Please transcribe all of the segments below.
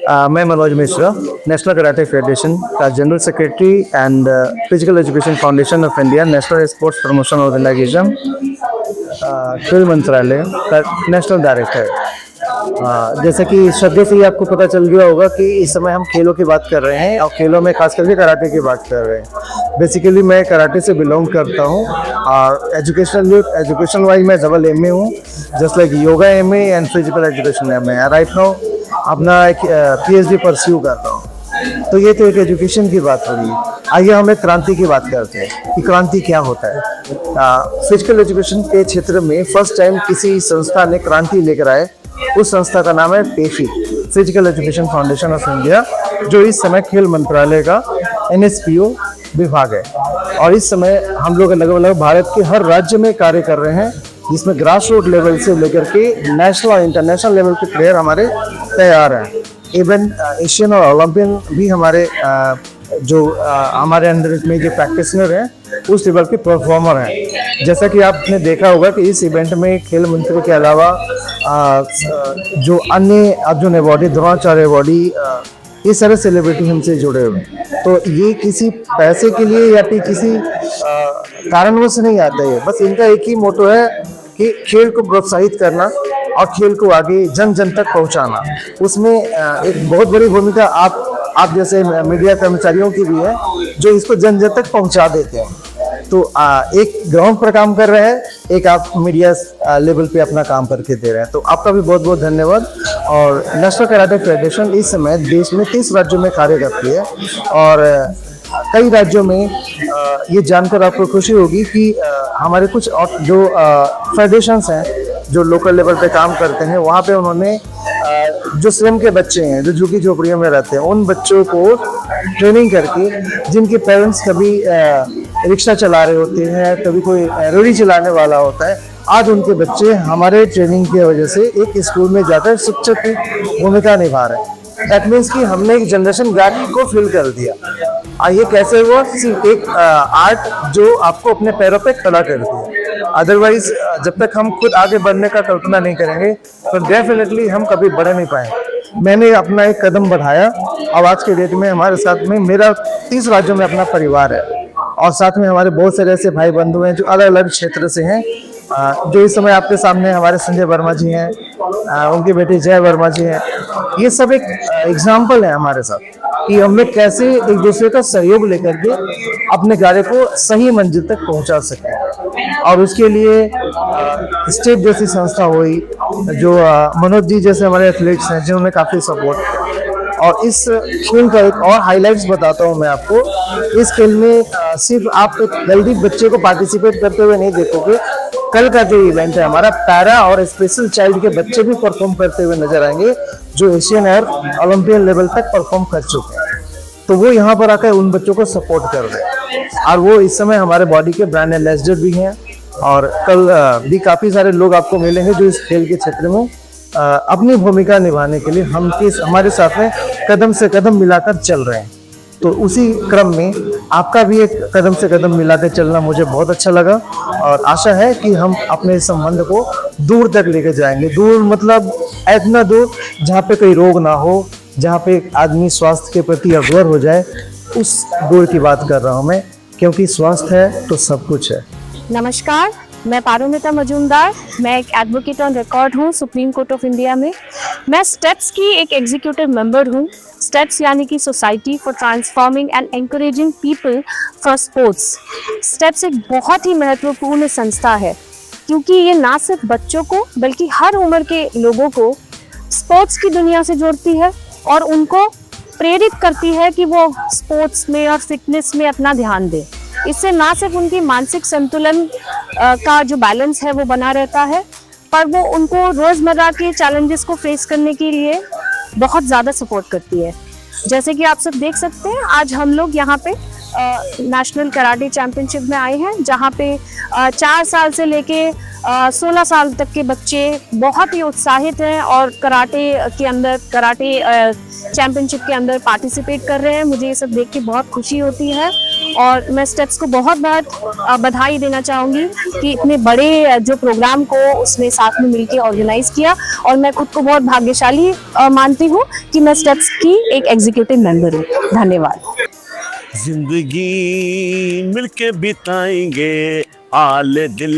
मैं Manoj Mishra, national karate federation का general secretary and physical education foundation of India, national sports promotion organisation, खेल मंत्रालय का नेशनल डायरेक्टर। जैसे कि शब्द से ही आपको पता चल गया होगा कि इस समय हम खेलों की बात कर रहे हैं और खेलों में खास करके कराटे की बात कर रहे हैं। बेसिकली मैं कराटे से बिलोंग करता हूँ और एजुकेशन वाइज मैं डबल एमए हूँ, just like yoga MA and physical education MA. Right now अपना एक पीएचडी परस्यू कर रहा हूँ। तो ये तो एक एजुकेशन की बात हो रही है। आइए हम एक क्रांति की बात करते हैं कि क्रांति क्या होता है। फिजिकल एजुकेशन के क्षेत्र में फर्स्ट टाइम किसी संस्था ने क्रांति लेकर आए। उस संस्था का नाम है PEFI, physical education foundation of India, जो इस समय खेल मंत्रालय का एनएसपीओ विभाग है। और इस समय हम लोग लगभग भारत के हर राज्य में कार्य कर रहे हैं, जिसमें ग्रास रूट लेवल से लेकर के नेशनल और इंटरनेशनल लेवल के प्लेयर हमारे तैयार हैं। इवन एशियन और ओलंपियन भी हमारे हमारे अंदर में जो प्रैक्टिशनर हैं उस लेवल के परफॉर्मर हैं। जैसा कि आपने देखा होगा कि इस इवेंट में खेल मंत्री के अलावा जो अन्य अर्जुन अवॉर्डी, द्रोणाचार्य अवॉर्डी, ये सारे सेलिब्रिटी हमसे जुड़े हुए हैं। तो ये किसी पैसे के लिए या फिर किसी कारणवश नहीं आता है। बस इनका एक ही मोटो है कि खेल को प्रोत्साहित करना और खेल को आगे जन जन तक पहुंचाना। उसमें एक बहुत बड़ी भूमिका आप जैसे मीडिया कर्मचारियों की भी है, जो इसको जन जन तक पहुंचा देते हैं। तो एक ग्राउंड पर काम कर रहे हैं, एक आप मीडिया लेवल पे अपना काम करके दे रहे हैं। तो आपका भी बहुत बहुत धन्यवाद। और नेशनल कराटे फेडरेशन इस समय देश में 30 राज्यों में कार्य करती है और कई राज्यों में ये जानकर आपको खुशी होगी कि हमारे कुछ जो फेडरेशंस हैं जो लोकल लेवल पे काम करते हैं, वहाँ पे उन्होंने जो स्वयं के बच्चे हैं जो झुग्गी झोपड़ियों में रहते हैं, उन बच्चों को ट्रेनिंग करके, जिनके पेरेंट्स कभी रिक्शा चला रहे होते हैं, कभी कोई रेडी चलाने वाला होता है, आज उनके बच्चे हमारे ट्रेनिंग की वजह से एक स्कूल में जाकर शिक्षक की भूमिका निभा रहे हैं। दैट मीन्स कि हमने एक जनरेशन गैप को फिल कर दिया। ये कैसे हुआ? सिर्फ एक आर्ट जो आपको अपने पैरों पे खड़ा करती है। अदरवाइज जब तक हम खुद आगे बढ़ने का कल्पना नहीं करेंगे तो डेफिनेटली हम कभी बढ़ नहीं पाएंगे। मैंने अपना एक कदम बढ़ाया और आज के डेट में हमारे साथ में मेरा 30 राज्यों में अपना परिवार है और साथ में हमारे बहुत सारे ऐसे भाई बंधु हैं जो अलग अलग क्षेत्र से हैं। जो इस समय आपके सामने हमारे संजय वर्मा जी हैं, उनकी बेटी जय वर्मा जी हैं। ये सब एक एग्जाम्पल है हमारे साथ कि हम लोग कैसे एक दूसरे का सहयोग लेकर के अपने कार्य को सही मंजिल तक पहुंचा सकें। और उसके लिए स्टेट जैसी संस्था हुई, जो मनोज जी जैसे हमारे एथलीट्स हैं जिन्होंने काफ़ी सपोर्ट किया। और इस खेल का एक और हाइलाइट्स बताता हूँ मैं आपको। इस खेल में सिर्फ आप एक हेल्दी बच्चे को पार्टिसिपेट करते हुए नहीं देखोगे। कल का जो इवेंट है हमारा, पैरा और स्पेशल चाइल्ड के बच्चे भी परफॉर्म करते हुए नजर आएंगे, जो एशियन और ओलंपियन लेवल तक परफॉर्म कर चुके हैं। तो वो यहाँ पर आकर उन बच्चों को सपोर्ट कर रहे हैं और वो इस समय हमारे बॉडी के ब्रांड एम्बेसडर भी हैं। और कल भी काफ़ी सारे लोग आपको मिलेंगे जो इस खेल के क्षेत्र में अपनी भूमिका निभाने के लिए हमारे साथ में कदम से कदम मिलाकर चल रहे हैं। तो उसी क्रम में आपका भी एक कदम से कदम मिलाकर चलना मुझे बहुत अच्छा लगा और आशा है कि हम अपने इस संबंध को दूर तक लेकर जाएंगे। दूर मतलब इतना दूर जहाँ पे कोई रोग ना हो, जहाँ पे आदमी स्वास्थ्य के प्रति अवेयर हो जाए, उस दूर की बात कर रहा हूँ मैं, क्योंकि स्वास्थ्य है तो सब कुछ है। नमस्कार, मैं पारुमिता मजूमदार। मैं एक एडवोकेट ऑन रिकॉर्ड हूँ सुप्रीम कोर्ट ऑफ इंडिया में। मैं स्टेप्स की एक एग्जीक्यूटिव मेंबर हूँ। स्टेप्स यानी कि society for transforming and encouraging people for sports. Steps एक बहुत ही महत्वपूर्ण संस्था है, क्योंकि ये ना सिर्फ बच्चों को बल्कि हर उम्र के लोगों को स्पोर्ट्स की दुनिया से जोड़ती है और उनको प्रेरित करती है कि वो स्पोर्ट्स में और फिटनेस में अपना ध्यान दें। इससे ना सिर्फ उनकी मानसिक संतुलन का जो बैलेंस है वो बना रहता है, पर वो उनको रोज़मर्रा के चैलेंजेस को फेस करने के लिए बहुत ज़्यादा सपोर्ट करती है। जैसे कि आप सब देख सकते हैं, आज हम लोग यहाँ पे नेशनल कराटे चैंपियनशिप में आए हैं, जहाँ पे 4 साल से लेके 16 साल तक के बच्चे बहुत ही उत्साहित हैं और कराटे चैंपियनशिप के अंदर पार्टिसिपेट कर रहे हैं। मुझे ये सब देख के बहुत खुशी होती है और मैं स्टेप्स को बहुत बहुत बधाई देना चाहूँगी कि इतने बड़े जो प्रोग्राम को उसने साथ में मिलकर ऑर्गेनाइज किया, और मैं खुद को बहुत भाग्यशाली मानती हूँ कि मैं स्टेप्स की एक एग्जीक्यूटिव मेंबर हूँ। धन्यवाद। जिंदगी मिलके बिताएंगे, हाल दिल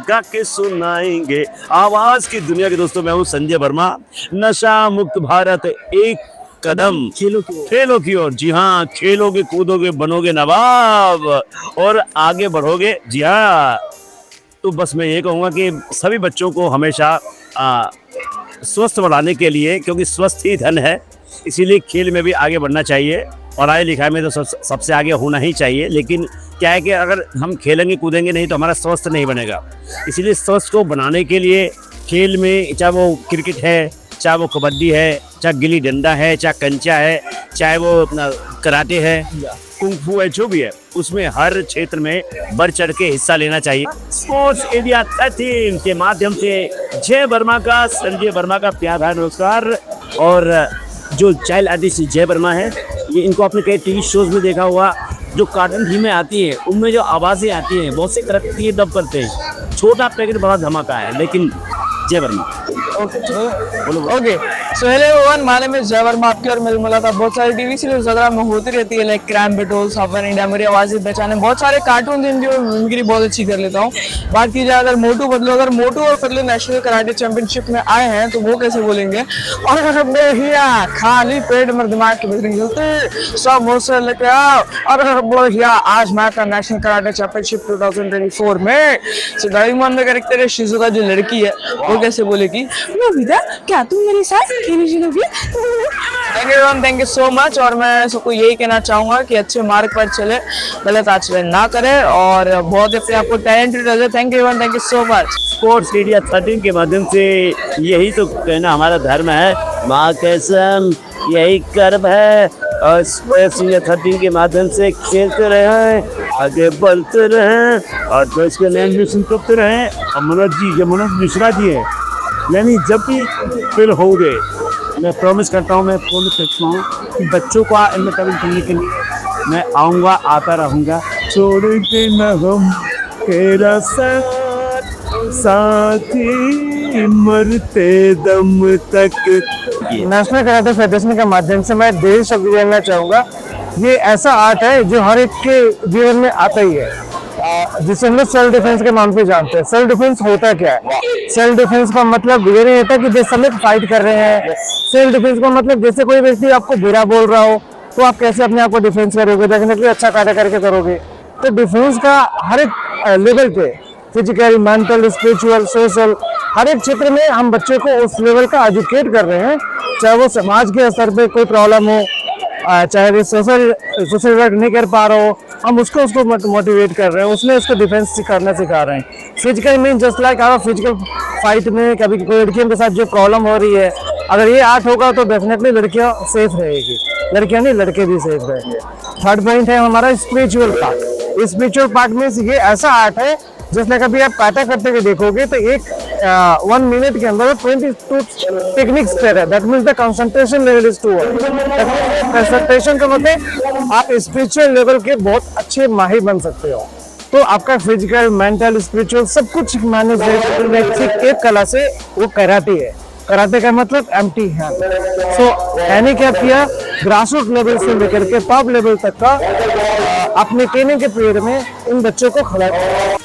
गा के सुनाएंगे। आवाज की दुनिया के दोस्तों, मैं हूँ संजय वर्मा। नशा मुक्त भारत एक कदम खेलों की ओर। जी हाँ, खेलोगे कूदोगे बनोगे नवाब और आगे बढ़ोगे। जी हाँ, तो बस मैं ये कहूँगा कि सभी बच्चों को हमेशा स्वस्थ बनाने के लिए, क्योंकि स्वस्थ ही धन है, इसीलिए खेल में भी आगे बढ़ना चाहिए। पढ़ाई लिखाई में तो सबसे आगे होना ही चाहिए, लेकिन क्या है कि अगर हम खेलेंगे कूदेंगे नहीं तो हमारा स्वास्थ्य नहीं बनेगा। इसीलिए स्वास्थ्य को बनाने के लिए खेल में, चाहे वो क्रिकेट है, चाहे वो कबड्डी है, चाहे गिल्ली डंडा है, चाहे कंचा है, चाहे वो कराटे है, कुंग-फू है, जो भी है, उसमें हर क्षेत्र में बढ़ चढ़ के हिस्सा लेना चाहिए। स्पोर्ट्स इंडिया 13 के माध्यम से जय वर्मा का, संजय वर्मा का प्यार भरा नमस्कार। और जो चाइल्ड आर्टिस्ट जय वर्मा है, ये इनको आपने कई टीवी शोज में देखा होगा, जो कार्टून फिल्में आती है उनमें जो आवाज़ें आती हैं, बहुत से करैक्टर ये डब करते हैं। छोटा पैकेट बड़ा धमाका है, लेकिन जय Verma. Okay so hello everyone, my name is जय वर्मा। आपकी और मेरी मुलाकात बहुत सारी टीवी सीरीज वगैरह में होती रहती है, लाइक क्रैम बेटोल, सफर इंडिया, मेरी आवाज़ें पहचाने, बहुत सारे कार्टून जिनकी मैं मिमिक्री बहुत अच्छी कर लेता हूँ। बात की जाए अगर मोटू पतलू, अगर मोटू और पतलू नेशनल कराटे चैंपियनशिप में आए हैं तो वो कैसे बोलेंगे? और अगर खाली पेट में दिमाग की बिजली चलते सब मुझसे लेके आओ। और अगर आज मैं था नेशनल कराटे चैंपियनशिप 2024 में डायमंड में कैरेक्टर है शिजुका जो लड़की है, वो कैसे बोलेगी? नोबिता, क्या तुम मेरे साथ खेलने चलोगी? Thank you so much. और मैं सबको यही कहना चाहूँगा कि अच्छे मार्ग पर चले, गलत आचरण ना करें, और बहुत अपने आपको टैलेंटेड रहे। Thank you so much. Sports India 13 के माध्यम से यही तो कहना हमारा धर्म है, माँ कसम यही कर्म है। और स्पोर्ट्स इंडिया 13 के माध्यम से खेलते रहे, आगे बढ़ते रहे और देश के लैंग्वेज करते रहे। और मनोज मिश्रा जी है, यानी जब भी फिर हो गए, मैं प्रॉमिस करता हूँ, मैं प्रॉमिस करता हूँ कि बच्चों को एंटरटेनमेंट करने के लिए मैं आऊँगा, आता रहूँगा। छोड़ के न हम तेरा साथी मरते दम तक। नेशनल कराटे फेडरेशन के माध्यम से मैं देश शब्द देना चाहूँगा। ये ऐसा आर्ट है जो हर एक के जीवन में आता ही है, जिसे हम लोग सेल्फ डिफेंस के नाम पे जानते हैं। सेल्फ डिफेंस होता क्या है? सेल्फ डिफेंस का मतलब ये नहीं होता कि जैसे हम लोग फाइट कर रहे हैं। सेल्फ डिफेंस का मतलब जैसे कोई व्यक्ति आपको बुरा बोल रहा हो तो आप कैसे अपने आप को डिफेंस करोगे, डेफिनेटली अच्छा कार्य करके करोगे। तो डिफेंस का हर एक लेवल पे, फिजिकल, मेंटल, स्पिरिचुअल, सोशल, हर एक क्षेत्र में हम बच्चे को उस लेवल का एजुकेट कर रहे हैं। चाहे वो समाज के स्तर पे कोई प्रॉब्लम हो, चाहे वो सोशल वर्क नहीं कर पा रहा हो, हम उसको मोटिवेट कर रहे हैं, उसमें उसको डिफेंस करना सिखा रहे हैं। Physical mean just like our physical fight में कभी कोई लड़कियों के साथ जो प्रॉब्लम हो रही है, अगर ये आर्ट होगा तो डेफिनेटली लड़कियां सेफ रहेगी, लड़कियां नहीं लड़के भी सेफ रहेंगे। थर्ड पॉइंट है हमारा स्पिरिचुअल पार्ट। स्पिरिचुअल पार्ट में ये ऐसा आर्ट है जिसमें कभी आप काटा करते हुए देखोगे तो एक 1 मिनट के अंदर 22 टेक्निक्स है। That means the concentration level is to concentration का मतलब आप स्पिरिचुअल लेवल के बहुत अच्छे माहिर बन सकते हो। तो आपका फिजिकल, मेंटल, स्पिरिचुअल सब कुछ मैनेज एक कला से वो कराटे है। कराटे का मतलब एम्प्टी है। सो मैंने क्या किया, ग्रास रूट लेवल से लेकर के टॉप लेवल तक का अपने ट्रेनिंग के पीरियड में इन बच्चों को खिलाया।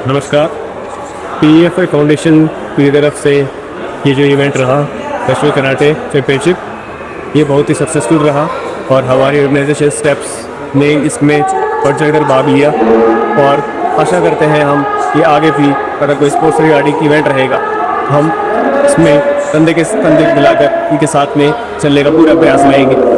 नमस्कार। PFI फाउंडेशन की तरफ से ये जो इवेंट रहा नेशनल कराटे चैम्पियनशिप, ये बहुत ही सक्सेसफुल रहा और हमारी ऑर्गेनाइजेशन स्टेप्स ने इसमें बढ़ चढ़ कर भाग लिया और आशा करते हैं हम कि आगे भी अगर कोई स्पोर्ट्स रिगार्डिंग इवेंट रहेगा हम इसमें कंधे के कंधे मिलाकर इनके साथ में चलने का पूरा प्रयास रहेंगे।